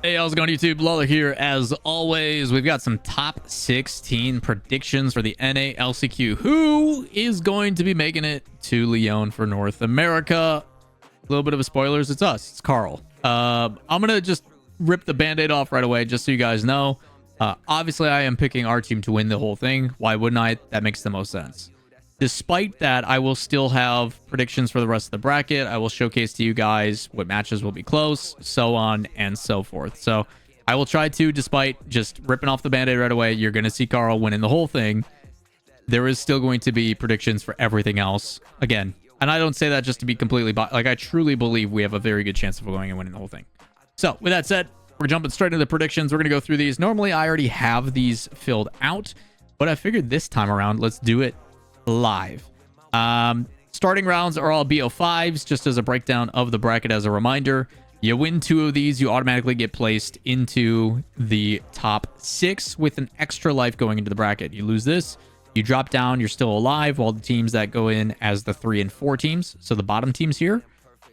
Hey, how's it going, YouTube? Lawler here. As always, we've got some top 16 predictions for the NA LCQ. Who is going to be making it to Lyon for North America? A little bit of a spoilers. It's us. It's Carl. I'm going to just rip the band-aid off right away, just so you guys know. Obviously, I am picking our team to win the whole thing. Why wouldn't I? That makes the most sense. Despite that, I will still have predictions for the rest of the bracket. I will showcase to you guys what matches will be close, so on and so forth. So I will try to, despite just ripping off the band-aid right away, you're going to see Carl winning the whole thing. There is still going to be predictions for everything else. Again, and I don't say that just to be completely... Like, I truly believe we have a very good chance of going and winning the whole thing. So with that said, we're jumping straight into the predictions. We're going to go through these. Normally, I already have these filled out, but I figured this time around, let's do it live. Starting rounds are all BO5s, just as a breakdown of the bracket. As a reminder, you win 2 of these, you automatically get placed into the top 6 with an extra life going into the bracket. You lose this, you drop down, you're still alive, while the teams that go in as the 3 and 4 teams, so the bottom teams here,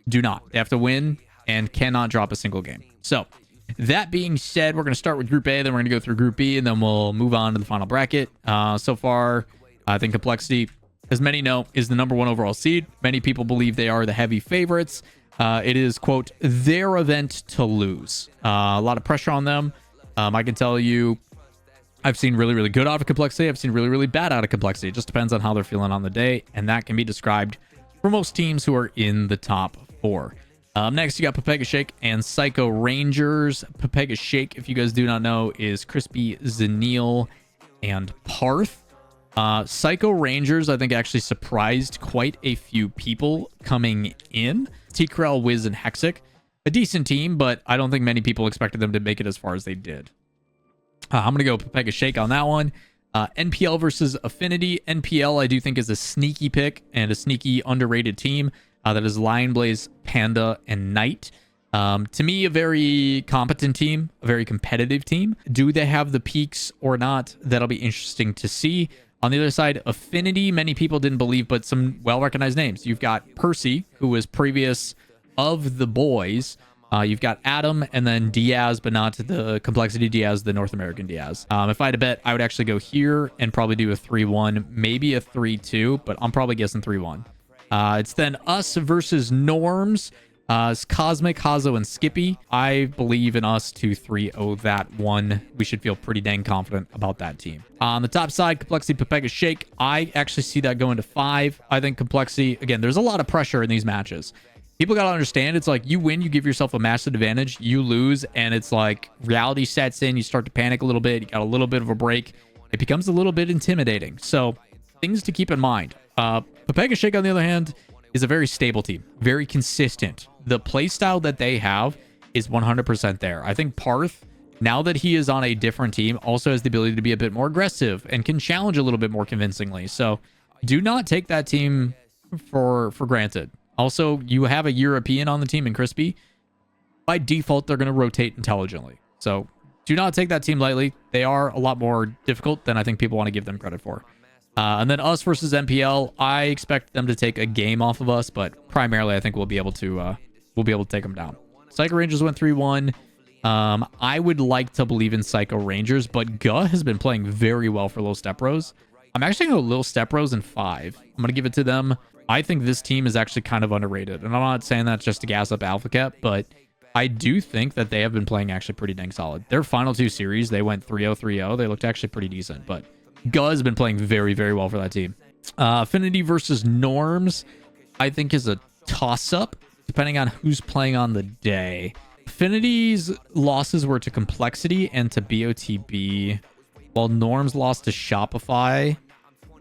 do not. They have to win and cannot drop a single game. So that being said, we're going to start with Group A, then we're going to go through Group B, and then we'll move on to the final bracket. So far, I think Complexity, as many know, is the #1 overall seed. Many people believe they are the heavy favorites. It is, quote, their event to lose. A lot of pressure on them. I can tell you, I've seen really, really good out of Complexity. I've seen really, really bad out of Complexity. It just depends on how they're feeling on the day, and that can be described for most teams who are in the top 4. Next, you got Pepega Shake and Psycho Rangers. Pepega Shake, if you guys do not know, is Crispy, Zenil, and Parth. Psycho Rangers, I think, actually surprised quite a few people coming in. T-Krell, Wiz, and Hexic. A decent team, but I don't think many people expected them to make it as far as they did. I'm going to go Pepega Shake on that one. NPL versus Affinity. NPL, I do think, is a sneaky pick and a sneaky underrated team. That is Lion Blaze, Panda, and Knight. To me, a very competent team, a very competitive team. Do they have the peaks or not? That'll be interesting to see. On the other side, Affinity, many people didn't believe, but some well-recognized names. You've got Percy, who was previous of the boys. You've got Adam, and then Diaz, but not the Complexity Diaz, the North American Diaz. If I had to bet, I would actually go here and probably do a 3-1, maybe a 3-2, but I'm probably guessing 3-1. It's then us versus Norms. It's Cosmic, Hazo, and Skippy. I believe in us to 3-0 that one. We should feel pretty dang confident about that team. On the top side, Complexity, Pepega Shake. I actually see that going to 5. I think Complexity, again, there's a lot of pressure in these matches. People got to understand, it's like you win, you give yourself a massive advantage, you lose, and it's like reality sets in, you start to panic a little bit, you got a little bit of a break. It becomes a little bit intimidating. So things to keep in mind. Pepega Shake, on the other hand, is a very stable team, very consistent. The playstyle that they have is 100% there. I think Parth, now that he is on a different team, also has the ability to be a bit more aggressive and can challenge a little bit more convincingly. So do not take that team for granted. Also, you have a European on the team in Crispy. By default, they're going to rotate intelligently. So do not take that team lightly. They are a lot more difficult than I think people want to give them credit for. And then us versus MPL, I expect them to take a game off of us, but primarily I think we'll be able to take them down. Psycho Rangers went 3-1. I would like to believe in Psycho Rangers, but Guh has been playing very well for Lil Step Bros. I'm actually going to go Lil Step Bros in 5. I'm going to give it to them. I think this team is actually kind of underrated, and I'm not saying that just to gas up Alpha Cap, but I do think that they have been playing actually pretty dang solid. Their final 2 series, they went 3-0, 3-0. They looked actually pretty decent, but Guh has been playing very, very well for that team. Affinity versus Norms, I think, is a toss-up, depending on who's playing on the day. Affinity's losses were to Complexity and to BOTB, while Norms lost to Shopify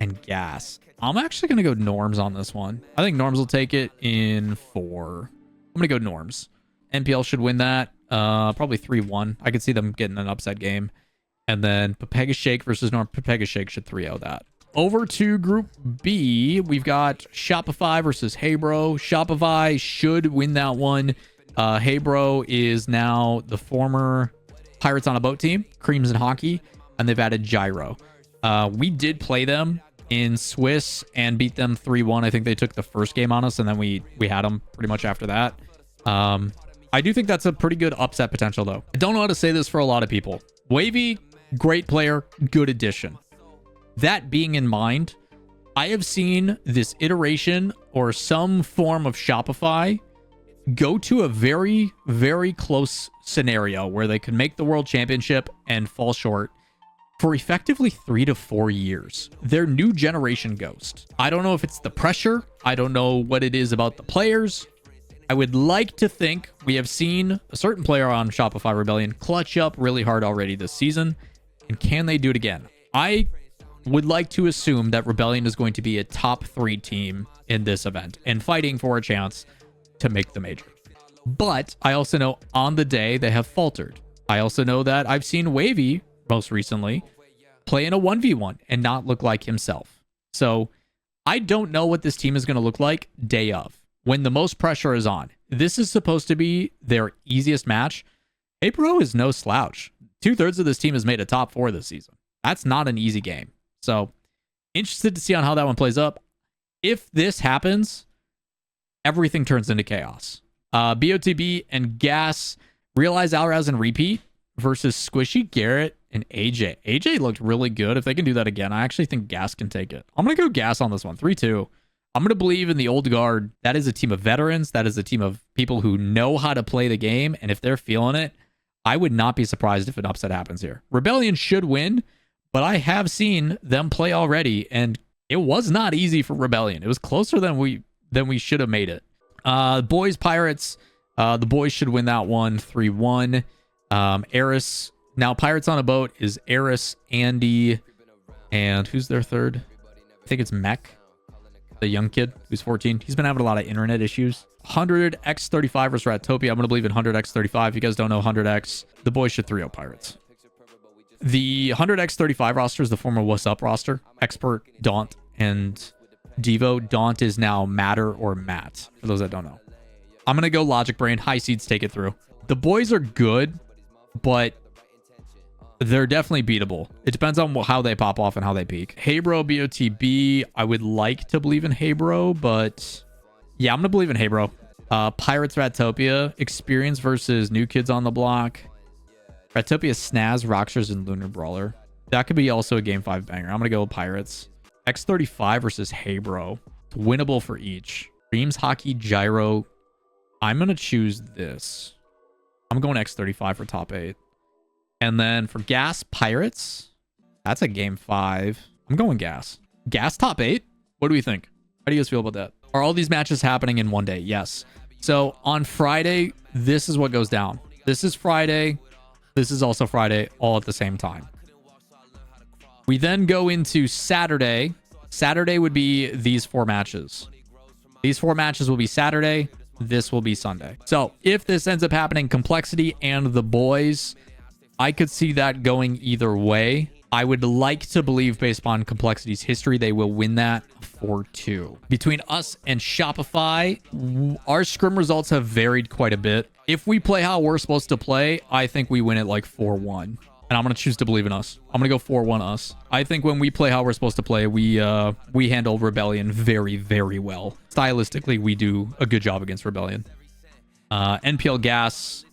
and Gas. I'm actually going to go Norms on this one. I think Norms will take it in 4. I'm going to go Norms. NPL should win that. Probably 3-1. I could see them getting an upset game. And then Pepega Shake versus Norm. Pepega Shake should 3-0 that. Over to Group B, we've got Shopify versus Hey Bro. Shopify should win that one. Hey Bro is now the former Pirates on a Boat team, Creams and Hockey, and they've added Gyro. We did play them in Swiss and beat them 3-1. I think they took the first game on us, and then we had them pretty much after that. I do think that's a pretty good upset potential, though. I don't know how to say this for a lot of people. Wavy, great player, good addition. That being in mind, I have seen this iteration or some form of Shopify go to a very, very close scenario where they could make the world championship and fall short for effectively 3 to 4 years. They're new generation Ghost. I don't know if it's the pressure. I don't know what it is about the players. I would like to think we have seen a certain player on Shopify Rebellion clutch up really hard already this season. And can they do it again? I would like to assume that Rebellion is going to be a top 3 team in this event and fighting for a chance to make the major. But I also know on the day they have faltered. I also know that I've seen Wavy most recently play in a 1v1 and not look like himself. So I don't know what this team is going to look like day of, when the most pressure is on. This is supposed to be their easiest match. Hey Bro is no slouch. 2/3 of this team has made a top 4 this season. That's not an easy game. So interested to see on how that one plays up. If this happens, everything turns into chaos. BOTB and Gas, Realize Alraz and Repeat versus Squishy, Garrett, and AJ. AJ looked really good. If they can do that again, I actually think Gas can take it. I'm going to go Gas on this one, 3-2. I'm going to believe in the old guard. That is a team of veterans. That is a team of people who know how to play the game. And if they're feeling it, I would not be surprised if an upset happens here. Rebellion should win, but I have seen them play already, and it was not easy for Rebellion. It was closer than we should have made it. Boys, Pirates. The boys should win that one, 3-1. Eris. Now, Pirates on a Boat is Eris, Andy, and who's their third? I think it's Mech, the young kid who's 14. He's been having a lot of internet issues. 100x35 versus Ratopia. I'm going to believe in 100x35. If you guys don't know 100x, the boys should 3-0 Pirates. The 100x35 roster is the former What's Up roster. Expert, Daunt, and Devo. Daunt is now Matter or Matt, for those that don't know. I'm going to go Logic Brain. High seeds take it through. The boys are good, but they're definitely beatable. It depends on how they pop off and how they peak. Hey Bro, BOTB. I would like to believe in Hey Bro, but yeah, I'm going to believe in Hey Bro. Pirates, Ratopia. Experience versus New Kids on the Block. Ratopia, Snaz, Rockstars, and Lunar Brawler. That could be also a Game 5 banger. I'm going to go with Pirates. X35 versus Hey Bro. It's winnable for each. Dreams, Hockey, Gyro. I'm going to choose this. I'm going X35 for top 8. And then for Gas, Pirates. That's a Game 5. I'm going Gas. Gas top 8? What do we think? How do you guys feel about that? Are all these matches happening in one day? Yes. So on Friday, this is what goes down. This is Friday. This is also Friday, all at the same time. We then go into Saturday. Saturday would be these 4 matches. These 4 matches will be Saturday. This will be Sunday. So if this ends up happening, Complexity and the boys, I could see that going either way. I would like to believe, based upon Complexity's history, they will win that 4-2. Between us and Shopify, our scrim results have varied quite a bit. If we play how we're supposed to play, I think we win it like 4-1. And I'm going to choose to believe in us. I'm going to go 4-1 us. I think when we play how we're supposed to play, we handle Rebellion very, very well. Stylistically, we do a good job against Rebellion. NPL Gas,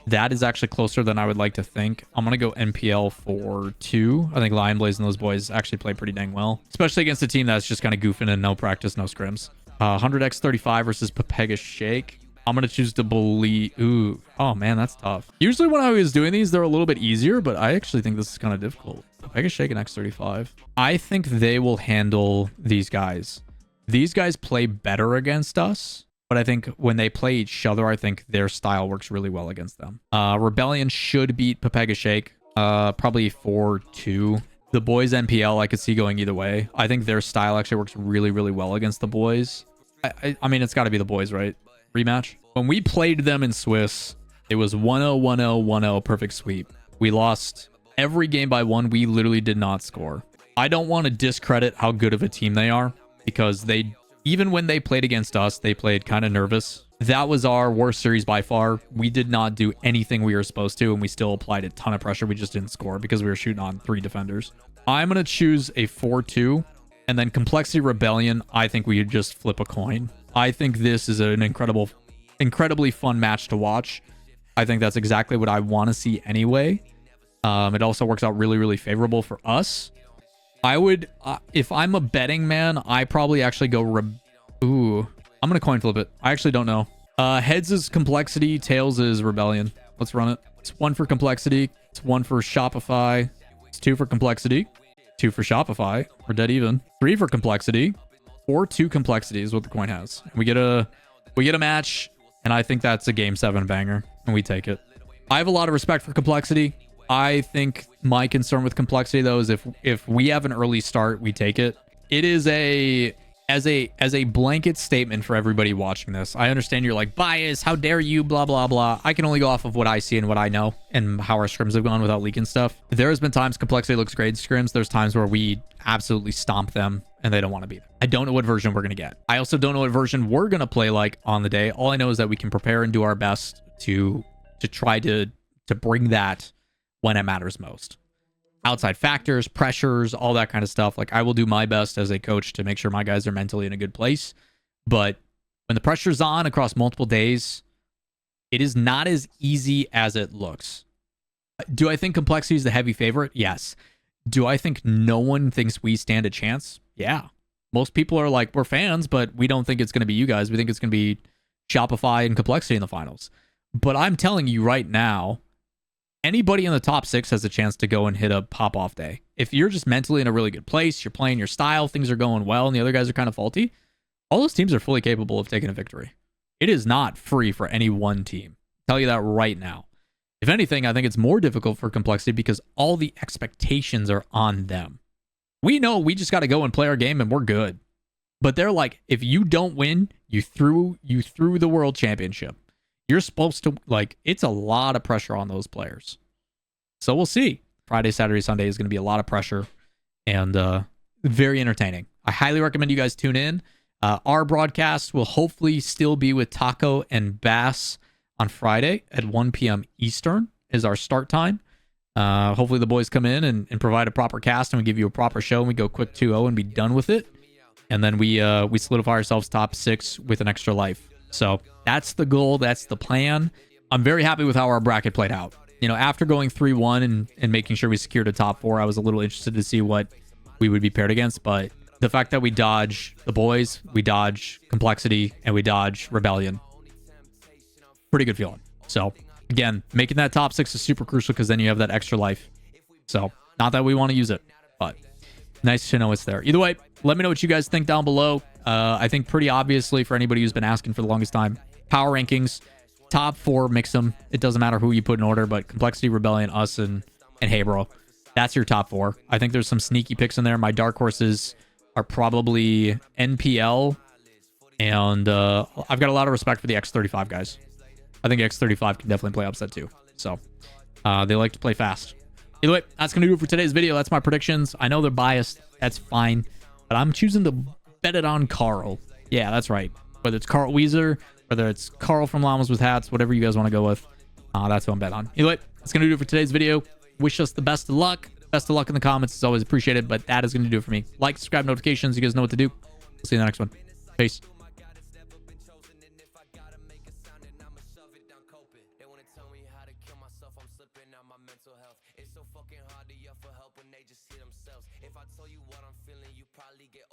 that is actually closer than I would like to think. I'm going to go NPL for 2. I think Lion Blaze and those boys actually play pretty dang well, especially against a team that's just kind of goofing and no practice, no scrims. 100x35 versus Pepega Shake. I'm going to choose to believe... Ooh. Oh, man, that's tough. Usually when I was doing these, they're a little bit easier, but I actually think this is kind of difficult. Pepega Shake and X35. I think they will handle these guys. These guys play better against us, but I think when they play each other, I think their style works really well against them. Rebellion should beat Pepega Shake. Probably 4-2. The boys NPL, I could see going either way. I think their style actually works really, really well against the boys. I mean, it's got to be the boys, right? Rematch. When we played them in Swiss, it was 1-0, 1-0, 1-0, perfect sweep. We lost every game by 1. We literally did not score. I don't want to discredit how good of a team they are, because they, even when they played against us, they played kind of nervous. That was our worst series by far. We did not do anything we were supposed to, and we still applied a ton of pressure. We just didn't score because we were shooting on 3 defenders. I'm going to choose a 4-2, and then Complexity Rebellion, I think we just flip a coin. I think this is an incredible incredibly fun match to watch. I think that's exactly what I want to see anyway. It also works out really, really favorable for us. I would, if I'm a betting man, I probably actually go, ooh, I'm going to coin flip it. I actually don't know. Heads is Complexity, tails is Rebellion. Let's run it. It's 1 for Complexity. It's 1 for Shopify. It's 2 for Complexity. 2 for Shopify. We're dead even. 3 for Complexity. Or 2 Complexity is what the coin has. We get a match, and I think that's a Game 7 banger, and we take it. I have a lot of respect for Complexity. I think my concern with Complexity, though, is if we have an early start, we take it. It is as a blanket statement for everybody watching this. I understand you're like, bias, how dare you, blah, blah, blah. I can only go off of what I see and what I know and how our scrims have gone without leaking stuff. There has been times Complexity looks great in scrims. There's times where we absolutely stomp them and they don't want to be there. I don't know what version we're going to get. I also don't know what version we're going to play like on the day. All I know is that we can prepare and do our best to try to bring that when it matters most. Outside factors, pressures, all that kind of stuff. Like, I will do my best as a coach to make sure my guys are mentally in a good place. But when the pressure's on across multiple days, it is not as easy as it looks. Do I think Complexity is the heavy favorite? Yes. Do I think no one thinks we stand a chance? Yeah. Most people are like, we're fans, but we don't think it's going to be you guys. We think it's going to be Shopify and Complexity in the finals. But I'm telling you right now, anybody in the top 6 has a chance to go and hit a pop-off day. If you're just mentally in a really good place, you're playing your style, things are going well, and the other guys are kind of faulty, all those teams are fully capable of taking a victory. It is not free for any one team. I'll tell you that right now. If anything, I think it's more difficult for Complexity because all the expectations are on them. We know we just got to go and play our game and we're good. But they're like, if you don't win, you threw the world championship. You're supposed to, like, it's a lot of pressure on those players. So we'll see. Friday, Saturday, Sunday is going to be a lot of pressure and very entertaining. I highly recommend you guys tune in. Our broadcast will hopefully still be with Taco and Bass on Friday at 1 p.m. Eastern is our start time. Hopefully the boys come in and provide a proper cast and we give you a proper show and we go quick 2-0 and be done with it. And then we solidify ourselves top 6 with an extra life. So that's the goal. That's the plan. I'm very happy with how our bracket played out. You know, after going 3-1 and making sure we secured a top 4, I was a little interested to see what we would be paired against. But the fact that we dodge the boys, we dodge Complexity, and we dodge Rebellion, pretty good feeling. So again, making that top 6 is super crucial because then you have that extra life. So not that we want to use it, but nice to know it's there. Either way, let me know what you guys think down below. I think pretty obviously for anybody who's been asking for the longest time, power rankings, top 4, mix them. It doesn't matter who you put in order, but Complexity, Rebellion, us, and Hey Bro. That's your top 4. I think there's some sneaky picks in there. My dark horses are probably NPL, and I've got a lot of respect for the X35 guys. I think X35 can definitely play upset too. So they like to play fast. Either way, that's going to do it for today's video. That's my predictions. I know they're biased. That's fine. But I'm choosing to bet it on Carl. Yeah, that's right. Whether it's Carl Weezer, whether it's Carl from Llamas with Hats, whatever you guys want to go with, that's who I'm betting on. Either way, that's going to do it for today's video. Wish us the best of luck. Best of luck in the comments. It's always appreciated, but that is going to do it for me. Like, subscribe, notifications. You guys know what to do. We'll see you in the next one. Peace. It's so fucking hard to yell for help when they just see themselves. If I told you what I'm feeling, you probably get